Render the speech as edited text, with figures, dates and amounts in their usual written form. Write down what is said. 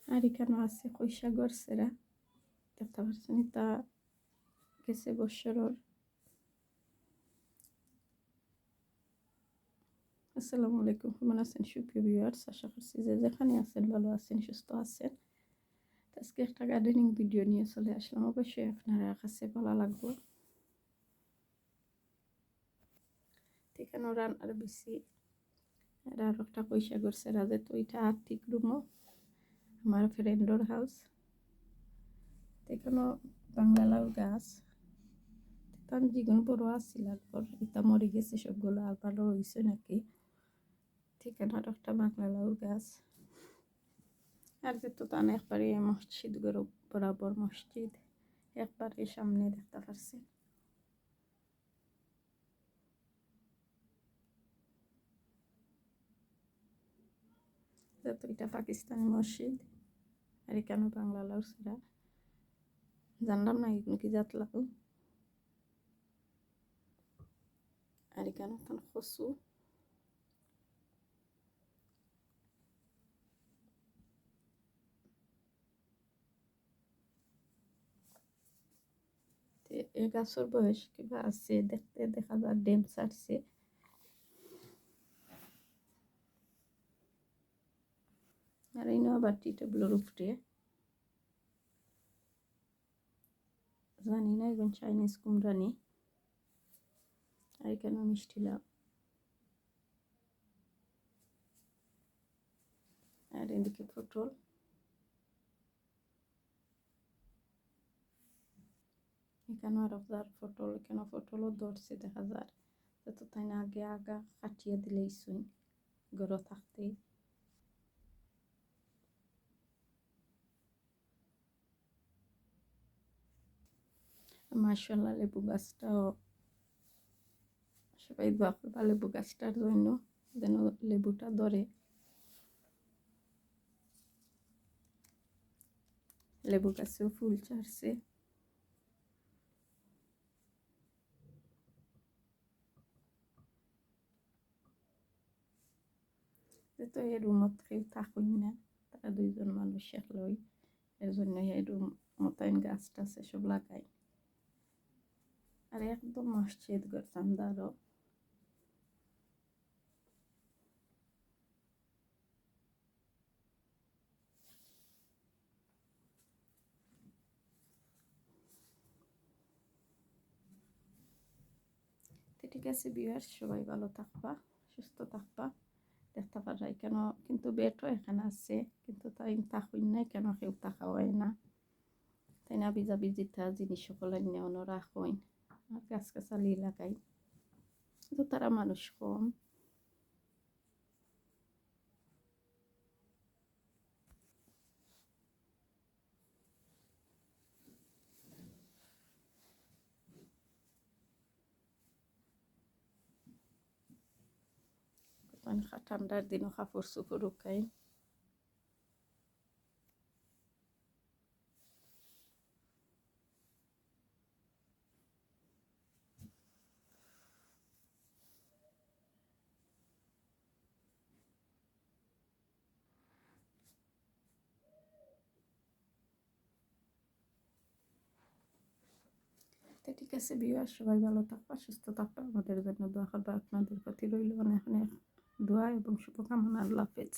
আর এখানে আছে কইসাগর সেরা, দেখতে পাচ্ছেন তা গেছে বৎসরর। আসসালামু আলাইকুম, কেমন আছেন সুপ্রিয় ভিউয়ার্স? আশা করছি যে যেখানে আছেন ভালো আছেন, সুস্থ আছেন। আজকে একটা গার্ডেনিং ভিডিও নিয়ে চলে আসলাম, অবশ্যই আপনারা কাছে ভালো লাগবে। এখানে রান্নার বেশি এটা আর একটা কইসাগর সেরা, যে তো এটা আর্থিক রুমও আমার ফ্রেন্ডর হাউস। এখানে বাংলা লাউ গাছ তখন যেগুলো বড় আসছিল, পর এটা মরে গেছে সবগুলো, আর ভালো হয়েছে নাকি। ঠিকানা একটা বাংলা লাউর গাছ। আর যেহেতু তান একবারে মসজিদ বরাবর মসজিদ একবারে সামনে দেখতে পারছি। যেহেতু এটা পাকিস্তানি মসজিদ, আর এখানে বাংলা লাউ ছাড়া জানলাম না এগুলো কি জাত লাউ। আর এখানে কচু, এই গাছের বয়স কিবা আছে, দেখতে দেখা যায় ডেম ছাড়ছে। আর এই আবার টি টেবিলের উপরে জানি না এখন চাইনিজ কুমড়ানি। আর এখানে মিষ্টি লাউ। আর এদিকে পটল। এখানে আর পটল, এখানে পটলও ধরছে দেখা যায়। তো তাই না আগে আগা কাটিয়ে দিলেই শুন গড় থাকতেই। মাশাআল্লাহ, লেবু গাছটাও সবাই দোয়া করবা লেবু গাছটার জন্য, যেন লেবুটা ধরে। লেবু গাছেও ফুল ছাড়ছে। তো এই রুমত কেউ থাকুন না, তারা দুইজন মানুষ একলই, এর জন্য এই রুম মতাইন গাছ টাছে সব লাগাই। আর একদম মসজিদ ঘর চান্দারও। ঠিক আছে ভিউয়ার্স, সবাই ভালো থাকবা, সুস্থ থাকবা। দেখতে পারা কেন কিন্তু বেটও এখানে আছে, কিন্তু তাই থাকুন না কেন কেউ থাকা হয় না। তাই না বিজা বিজিতা জিনিস সকল অন্য রাখইন, আর গাছ গাছালি লাগাই, তো তারা মানুষ কম। ঠান্ডার দিনও কাপড় চোপড় শুকাই। তো ঠিক আছে ভিউয়ার, সবাই ভালো থাকবা, সুস্থ থাকবা, আমাদের জন্য দোয়া করবা। আপনাদের প্রতি রইল অনেক অনেক দোয়া এবং শুভকামনা। আল্লাহ হাফেজ।